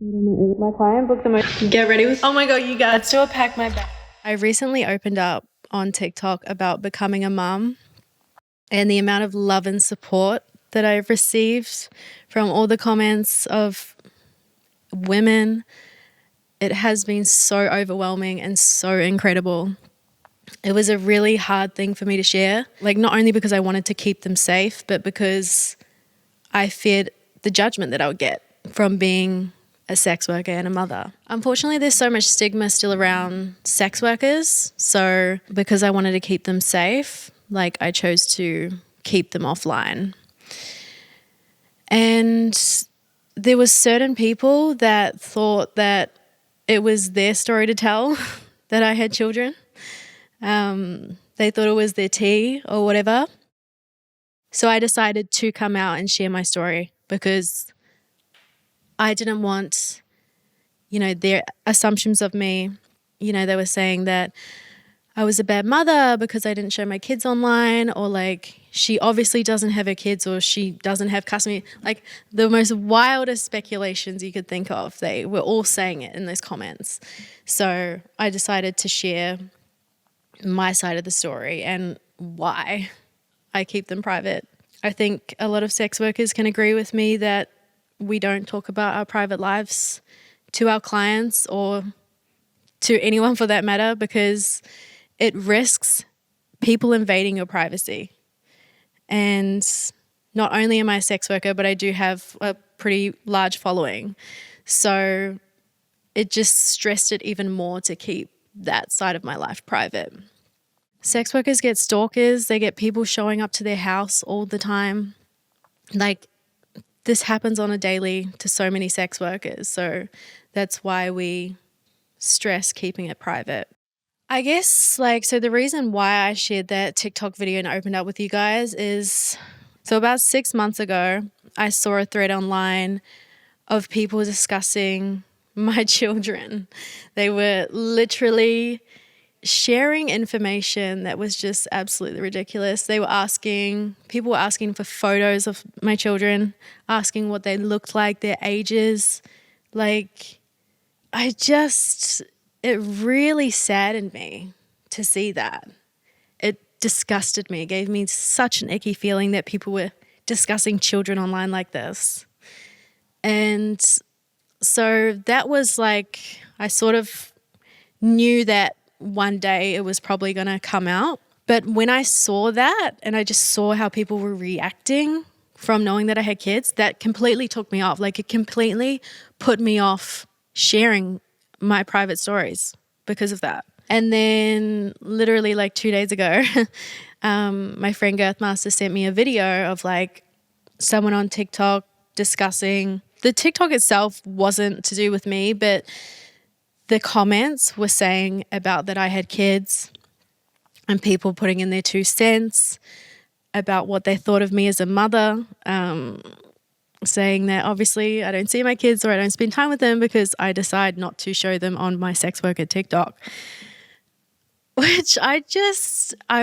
My client booked the Get ready with. Oh my God, you guys. Let's do a pack my bag. I recently opened up on TikTok about becoming a mum and the amount of love and support that I've received from all the comments of women. It has been so overwhelming and so incredible. It was a really hard thing for me to share, like not only because I wanted to keep them safe, but because I feared the judgment that I would get from being a sex worker and a mother. Unfortunately, there's so much stigma still around sex workers. So because I wanted to keep them safe, like I chose to keep them offline. And there was certain people that thought that it was their story to tell that I had children. They thought it was their tea or whatever. So I decided to come out and share my story because I didn't want, their assumptions of me. They were saying that I was a bad mother because I didn't show my kids online, or like she obviously doesn't have her kids, or she doesn't have custody. Like the most wildest speculations you could think of. They were all saying it in those comments. So I decided to share my side of the story and why I keep them private. I think a lot of sex workers can agree with me that we don't talk about our private lives to our clients or to anyone for that matter, because it risks people invading your privacy. And not only am I a sex worker, but I do have a pretty large following. So it just stressed it even more to keep that side of my life private. Sex workers get stalkers. They get people showing up to their house all the time. Like, this happens on a daily to so many sex workers. So that's why we stress keeping it private. I guess, so the reason why I shared that TikTok video and opened up with you guys is, so about 6 months ago, I saw a thread online of people discussing my children. They were literally sharing information that was just absolutely ridiculous. People were asking for photos of my children, asking what they looked like, their ages. It really saddened me to see that. It disgusted me. It gave me such an icky feeling that people were discussing children online like this. And so that was I sort of knew that one day it was probably going to come out. But when I saw that and I just saw how people were reacting from knowing that I had kids, that completely took me off. It completely put me off sharing my private stories because of that. And then literally 2 days ago, my friend Girthmaster sent me a video of someone on TikTok discussing, the TikTok itself wasn't to do with me, but the comments were saying about that I had kids and people putting in their 2 cents about what they thought of me as a mother, saying that obviously I don't see my kids or I don't spend time with them because I decide not to show them on my sex worker TikTok, which I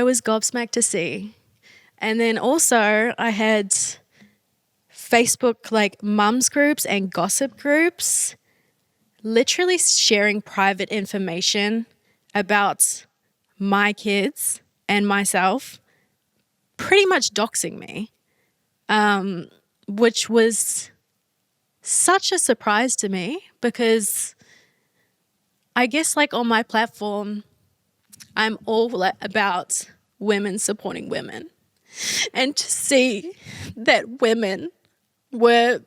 was gobsmacked to see. And then also I had Facebook mums groups and gossip groups literally sharing private information about my kids and myself, pretty much doxing me, which was such a surprise to me because I guess on my platform, I'm all about women supporting women. And to see that women were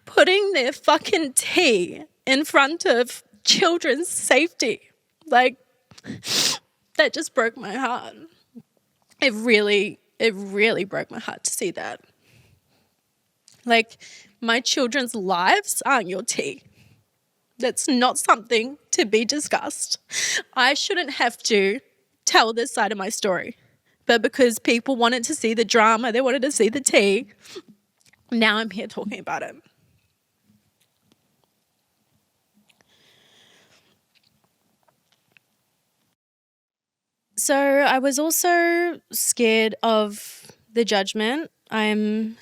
putting their fucking tea in front of children's safety, that just broke my heart. It really broke my heart to see that. My children's lives aren't your tea. That's not something to be discussed. I shouldn't have to tell this side of my story. But because people wanted to see the drama, they wanted to see the tea, now I'm here talking about it. So I was also scared of the judgment. I'm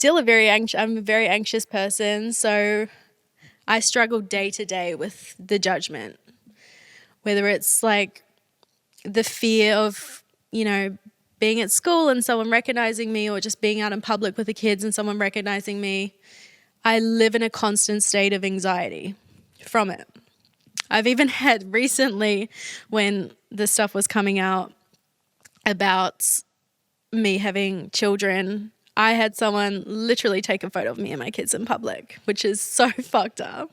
a very anxious person, so I struggle day to day with the judgment, whether it's like the fear of, you know, being at school and someone recognizing me, or just being out in public with the kids and someone recognizing me. I live in a constant state of anxiety from it. I've even had recently, when the stuff was coming out about me having children, I had someone literally take a photo of me and my kids in public, which is so fucked up.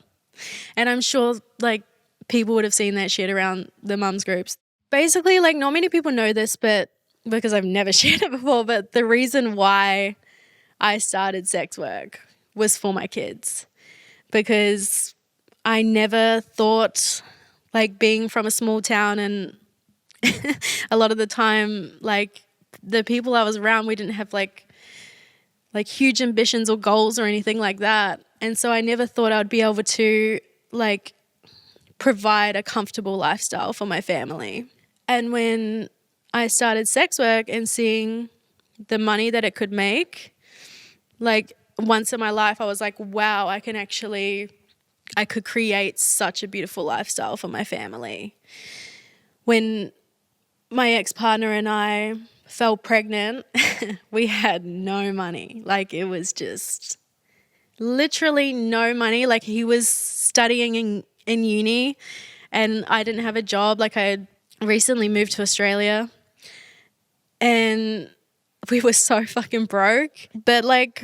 And I'm sure like people would have seen that shit around the mums groups. Basically, like, not many people know this, but because I've never shared it before, but the reason why I started sex work was for my kids, because I never thought, like, being from a small town, and a lot of the time, like, the people I was around, we didn't have like huge ambitions or goals or anything like that. And so I never thought I'd be able to like provide a comfortable lifestyle for my family. And when I started sex work and seeing the money that it could make, like, once in my life I was like, wow, I could create such a beautiful lifestyle for my family. When my ex-partner and I fell pregnant, we had no money. Like, it was just literally no money. Like, he was studying in uni and I didn't have a job. Like, I had recently moved to Australia and we were so fucking broke. But like,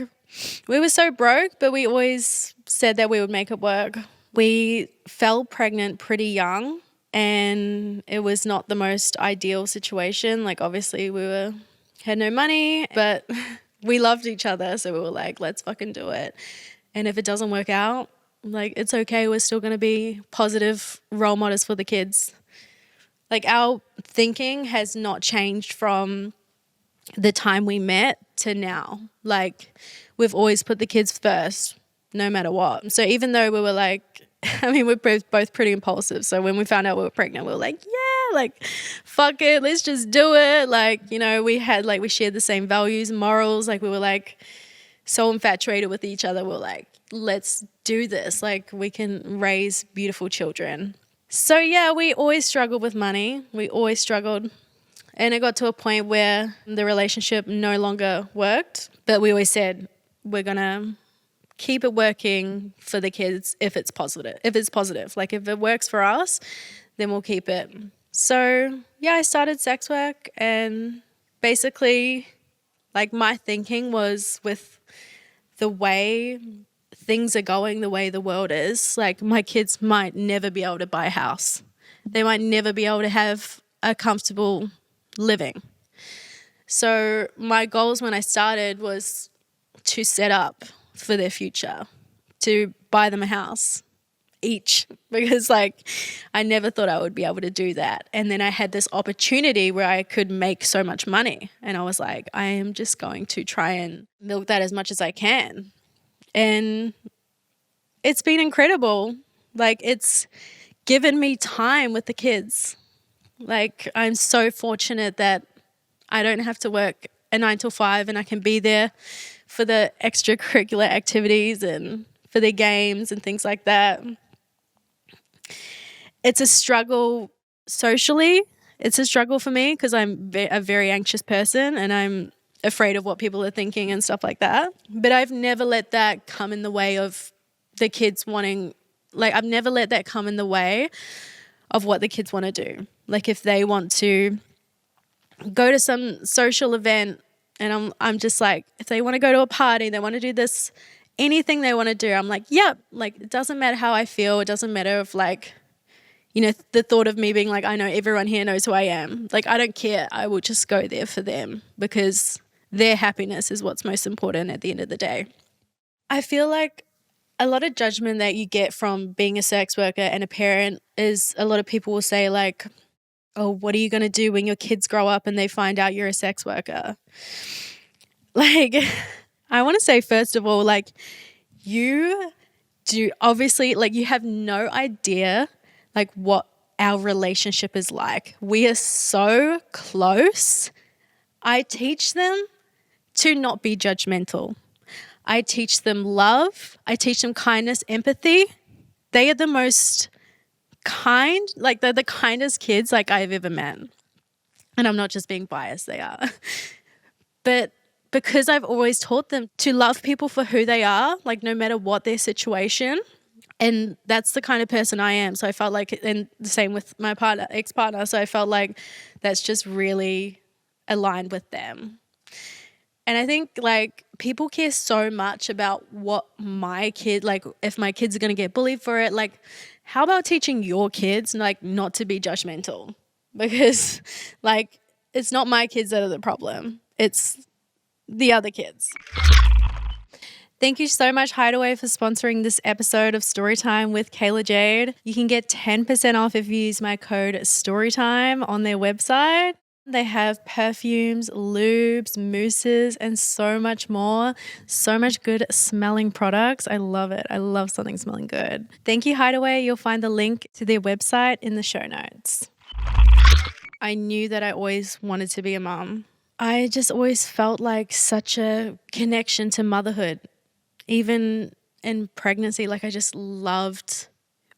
we were so broke, but we always said that we would make it work. We fell pregnant pretty young and it was not the most ideal situation. Like, obviously we had no money, but we loved each other. So we were like, let's fucking do it. And if it doesn't work out, like, it's okay. We're still going to be positive role models for the kids. Like, our thinking has not changed from the time we met to now. Like, we've always put the kids first, no matter what. So even though we were like, I mean, we're both pretty impulsive. So when we found out we were pregnant, we were like, yeah, like, fuck it, let's just do it. Like, you know, we shared the same values, morals. Like, we were like so infatuated with each other. We were like, let's do this. Like, we can raise beautiful children. So yeah, we always struggled with money. We always struggled. And it got to a point where the relationship no longer worked. But we always said, we're going to keep it working for the kids if it's positive. Like, if it works for us, then we'll keep it. So yeah, I started sex work, and basically, like, my thinking was, with the way things are going, the way the world is, like, my kids might never be able to buy a house. They might never be able to have a comfortable living. So my goals when I started was to set up for their future, to buy them a house each, because like, I never thought I would be able to do that. And then I had this opportunity where I could make so much money, and I was like, I am just going to try and milk that as much as I can. And it's been incredible. Like, it's given me time with the kids. Like, I'm so fortunate that I don't have to work a 9 to 5 and I can be there for the extracurricular activities and for their games and things like that. It's a struggle socially. It's a struggle for me because I'm a very anxious person and I'm afraid of what people are thinking and stuff like that. But I've never let that come in the way of the kids wanting, like, I've never let that come in the way of what the kids want to do. Like, if they want to go to some social event, and I'm just like, if they want to go to a party, they want to do this, anything they want to do, I'm like, yep. Like, it doesn't matter how I feel. It doesn't matter if, like, you know, the thought of me being like, I know everyone here knows who I am. Like, I don't care. I will just go there for them because their happiness is what's most important at the end of the day. I feel like a lot of judgment that you get from being a sex worker and a parent is, a lot of people will say like, oh, what are you going to do when your kids grow up and they find out you're a sex worker? Like, I want to say, first of all, like, you do obviously, like, you have no idea like what our relationship is like. We are so close. I teach them to not be judgmental. I teach them love. I teach them kindness, empathy. they are the most kind, like they're the kindest kids like I've ever met. And I'm not just being biased, they are. But because I've always taught them to love people for who they are, like no matter what their situation. And that's the kind of person I am. So I felt like, and the same with my ex-partner. So I felt like that's just really aligned with them. And I think like people care so much about what my kid, like if my kids are going to get bullied for it, like how about teaching your kids like not to be judgmental? Because like it's not my kids that are the problem. It's the other kids. Thank you so much, Hideaway, for sponsoring this episode of Storytime with Kayla Jade. You can get 10% off if you use my code Storytime on their website. They have perfumes, lubes, mousses, and so much more. So much good smelling products. I love it. I love something smelling good. Thank you, Hideaway. You'll find the link to their website in the show notes. I knew that I always wanted to be a mum. I just always felt like such a connection to motherhood. Even in pregnancy, like I just loved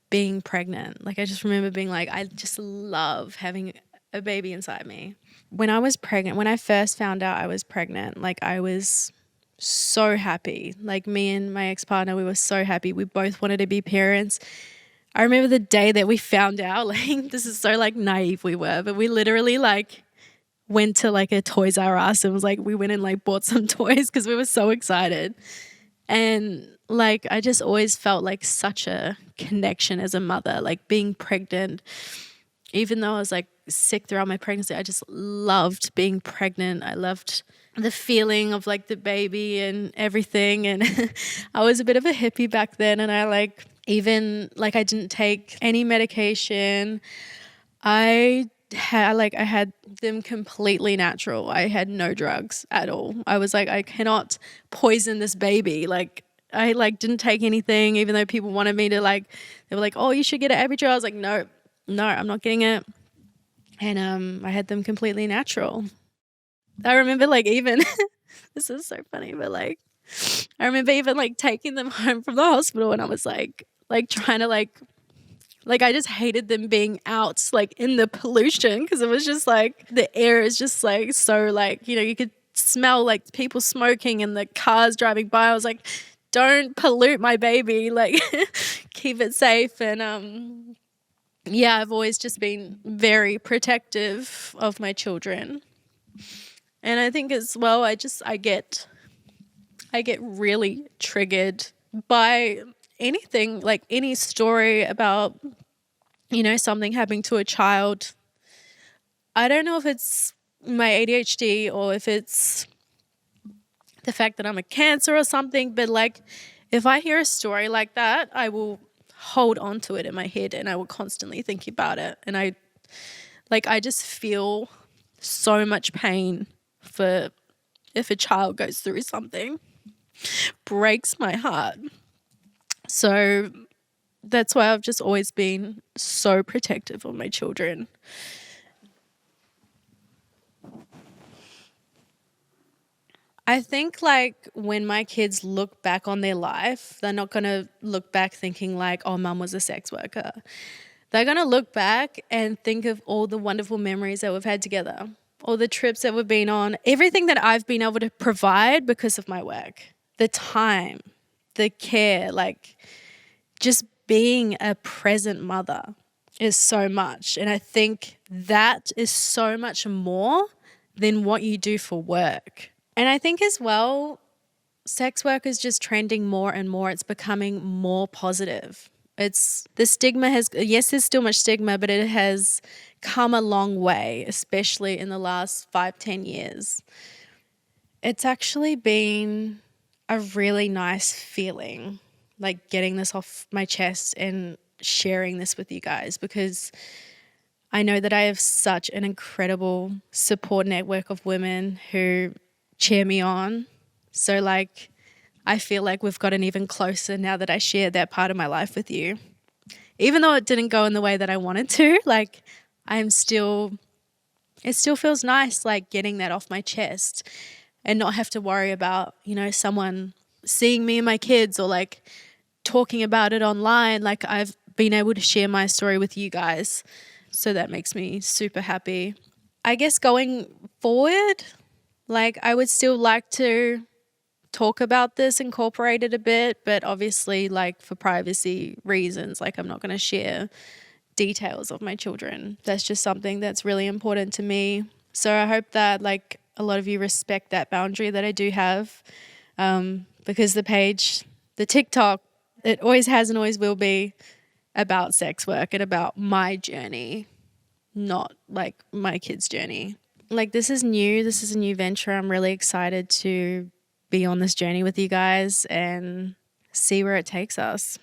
being pregnant. Like I just remember being like, I just love having a baby inside me. When I was pregnant, when I first found out I was pregnant, like I was so happy. Like me and my ex-partner, we were so happy. We both wanted to be parents. I remember the day that we found out, like this is so like naive we were, but we literally like went to like a Toys R Us and was like, we went and like bought some toys because we were so excited. And like I just always felt like such a connection as a mother, like being pregnant. Even though I was like sick throughout my pregnancy, I just loved being pregnant. I loved the feeling of like the baby and everything. And I was a bit of a hippie back then, and I like even like I didn't take any medication. I had them completely natural. I had no drugs at all. I was like, I cannot poison this baby. Like I like didn't take anything, even though people wanted me to like, they were like, oh, you should get an Epidural. I was like, no, I'm not getting it. And I had them completely natural. I remember like even, this is so funny, but like, I remember even like taking them home from the hospital, and I was like trying to like I just hated them being out like in the pollution, because it was just like the air is just like so like, you know, you could smell like people smoking and the cars driving by. I was like, don't pollute my baby, like keep it safe. And yeah, I've always just been very protective of my children. And I think as well, I get really triggered by anything, like any story about, you know, something happening to a child. I don't know if it's my ADHD or if it's the fact that I'm a Cancer or something, but like if I hear a story like that, I will hold on to it in my head and I will constantly think about it. And I just feel so much pain for if a child goes through something. Breaks my heart. So that's why I've just always been so protective of my children. I think like when my kids look back on their life, they're not going to look back thinking like, oh, mum was a sex worker. They're going to look back and think of all the wonderful memories that we've had together, all the trips that we've been on, everything that I've been able to provide because of my work, the time, the care, like just being a present mother is so much. And I think that is so much more than what you do for work. And I think as well, sex work is just trending more and more. It's becoming more positive. The stigma yes, there's still much stigma, but it has come a long way, especially in the last 5-10 years. It's actually been a really nice feeling, like getting this off my chest and sharing this with you guys, because I know that I have such an incredible support network of women who cheer me on. So like I feel like we've gotten even closer now that I shared that part of my life with you. Even though it didn't go in the way that I wanted to, like it still feels nice like getting that off my chest and not have to worry about, you know, someone seeing me and my kids or like talking about it online, like I've been able to share my story with you guys. So that makes me super happy. I guess going forward, like I would still like to talk about this, incorporate it a bit, but obviously like for privacy reasons, like I'm not going to share details of my children. That's just something that's really important to me. So I hope that like a lot of you respect that boundary that I do have, because the page, the TikTok, it always has and always will be about sex work and about my journey, not like my kids' journey. Like this is new. This is a new venture. I'm really excited to be on this journey with you guys and see where it takes us.